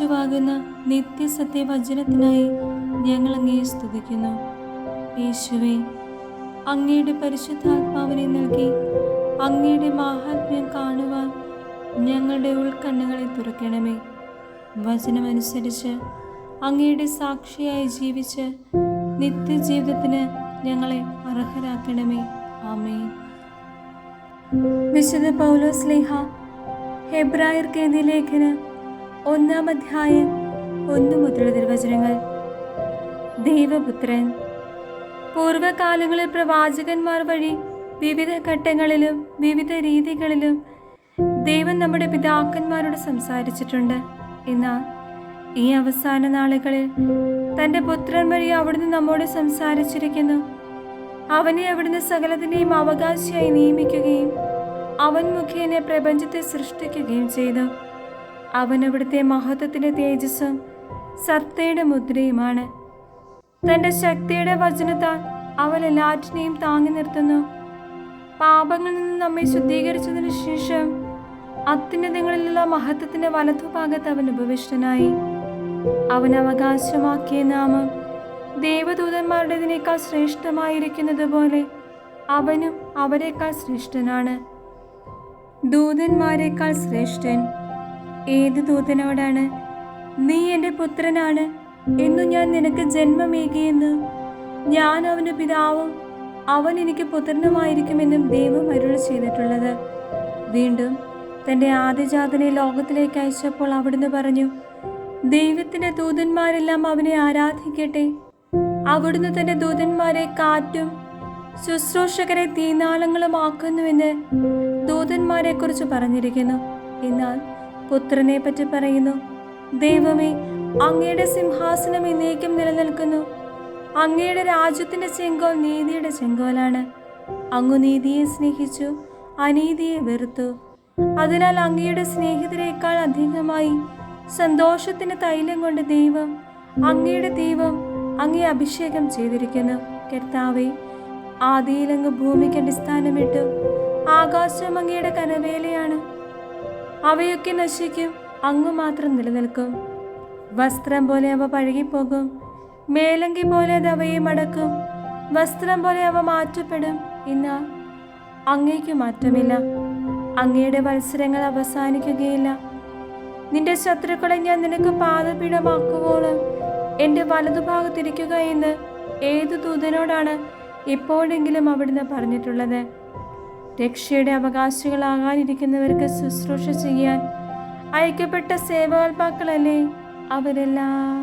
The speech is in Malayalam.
രാജാവാകുന്ന നിത്യസത്യവചനത്തിനായി ഞങ്ങൾ അങ്ങയെ സ്തുതിക്കുന്നു. യേശുവേ, അങ്ങയുടെ പരിശുദ്ധാത്മാവിനെ നൽകി അങ്ങയുടെ മാഹാത്മ്യം കാണുവാൻ ഞങ്ങളുടെ ഉൾക്കണ്ണുകളെ തുറക്കണമേ. വചനമനുസരിച്ച് അങ്ങയുടെ സാക്ഷിയായി ജീവിച്ച് നിത്യജീവിതത്തിന് ഞങ്ങളെ അർഹരാക്കണമേ. ആമേൻ. വിശുദ്ധ പൗലോസ് ശ്ലീഹ ഹെബ്രായർക്ക് എഴുതിയ ലേഖനം 1-ാം അധ്യായം 1 മുതൽ തിരുവചനങ്ങൾ. ദൈവപുത്രൻ പൂർവകാലങ്ങളിൽ പ്രവാചകന്മാർ വഴി വിവിധ ഘട്ടങ്ങളിലും വിവിധ രീതികളിലും ദൈവം നമ്മുടെ പിതാക്കന്മാരോട് സംസാരിച്ചിട്ടുണ്ട്. എന്നാൽ ഈ അവസാന നാളുകളിൽ തൻ്റെ പുത്രൻ വഴി അവിടുന്ന് നമ്മോട് സംസാരിച്ചിരിക്കുന്നു. അവനെ അവിടുന്ന് സകലത്തിനെയും അവകാശിയായി നിയമിക്കുകയും അവൻ മുഖേന പ്രപഞ്ചത്തെ സൃഷ്ടിക്കുകയും ചെയ്തു. അവൻ അവിടുത്തെ മഹത്വത്തിൻ്റെ തേജസ്സും സത്തയുടെ മുദ്രയുമാണ്. തൻ്റെ ശക്തിയുടെ വചനത്താൽ അവൻ എല്ലാറ്റിനെയും താങ്ങി നിർത്തുന്നു. പാപങ്ങളിൽ നിന്ന് നമ്മെ ശുദ്ധീകരിച്ചതിനു ശേഷം അത്യുന്നതങ്ങളിലുള്ള മഹത്വത്തിന്റെ വലതുഭാഗത്ത് അവൻ ഉപവിഷ്ടനായി. അവൻ അവകാശമാക്കിയ നാമം ദേവദൂതന്മാരുടേതിനേക്കാൾ ശ്രേഷ്ഠമായിരിക്കുന്നത് പോലെ അവനും അവരെക്കാൾ ശ്രേഷ്ഠനാണ്. ദൂതന്മാരെക്കാൾ ശ്രേഷ്ഠൻ. ഏത് ദൂതനോടാണ് നീ എൻ്റെ പുത്രനാണ് എന്നു ഞാൻ നിനക്ക് ജന്മമേകിയെന്ന് ഞാൻ അവന് പിതാവും അവൻ എനിക്ക് പുത്രനുമായിരിക്കുമെന്നും ദൈവം അരുളി ചെയ്തിട്ടുള്ളത്? വീണ്ടും തൻ്റെ ആദ്യജാതനെ ലോകത്തിലേക്ക് അയച്ചപ്പോൾ അവിടുന്ന് പറഞ്ഞു, ദൈവത്തിൻ്റെ ദൂതന്മാരെല്ലാം അവനെ ആരാധിക്കട്ടെ. അവിടുന്ന് തൻ്റെ ദൂതന്മാരെ കാറ്റും ശുശ്രൂഷകരെ തീനാളങ്ങളുമാക്കുന്നുവെന്ന് ദൂതന്മാരെ കുറിച്ച് പറഞ്ഞിരിക്കുന്നു. എന്നാൽ പുത്രനെ പറ്റി പറയുന്നു, ദൈവമേ, അങ്ങയുടെ സിംഹാസനം എന്നേക്കും നിലനിൽക്കുന്നു. അങ്ങയുടെ രാജ്യത്തിന്റെ ചെങ്കോൽ നീതിയുടെ ചെങ്കോലാണ്. അങ്ങ് നീതിയെ സ്നേഹിച്ചു, അനീതിയെ വെറുത്തു. അതിനാൽ അങ്ങയുടെ സ്നേഹിതരേക്കാൾ അധികമായി സന്തോഷത്തിന് തൈലം കൊണ്ട് അങ്ങയുടെ ദൈവം അങ്ങയെ അഭിഷേകം ചെയ്തിരിക്കുന്നു. കർത്താവേ, ആദിയിൽ അങ്ങ് ഭൂമിക്ക് അടിസ്ഥാനമിട്ടു. ആകാശം അങ്ങയുടെ കരവേലയാണ്. അവയൊക്കെ നശിക്കും, അങ്ങ് മാത്രം നിലനിൽക്കും. വസ്ത്രം പോലെ അവ പഴകിപ്പോകും, മേലങ്കി പോലെ അത് അവയെ മടക്കും. വസ്ത്രം പോലെ അവ മാറ്റപ്പെടും, എന്നാൽ അങ്ങേക്ക് മാറ്റമില്ല. അങ്ങയുടെ മത്സരങ്ങൾ അവസാനിക്കുകയില്ല. നിന്റെ ശത്രുക്കളെ ഞാൻ നിനക്ക് പാദപീഠമാക്കുവോളം എൻ്റെ വലതുഭാഗത്തിരിക്കുക എന്ന് ഏതു ദൂതനോടാണ് എപ്പോഴെങ്കിലും അവിടുന്ന് പറഞ്ഞിട്ടുള്ളത്? രക്ഷയുടെ അവകാശികളാകാനിരിക്കുന്നവർക്ക് ശുശ്രൂഷ ചെയ്യാൻ അയക്കപ്പെട്ട സേവാത്മാക്കളല്ലേ അവരെല്ലാം.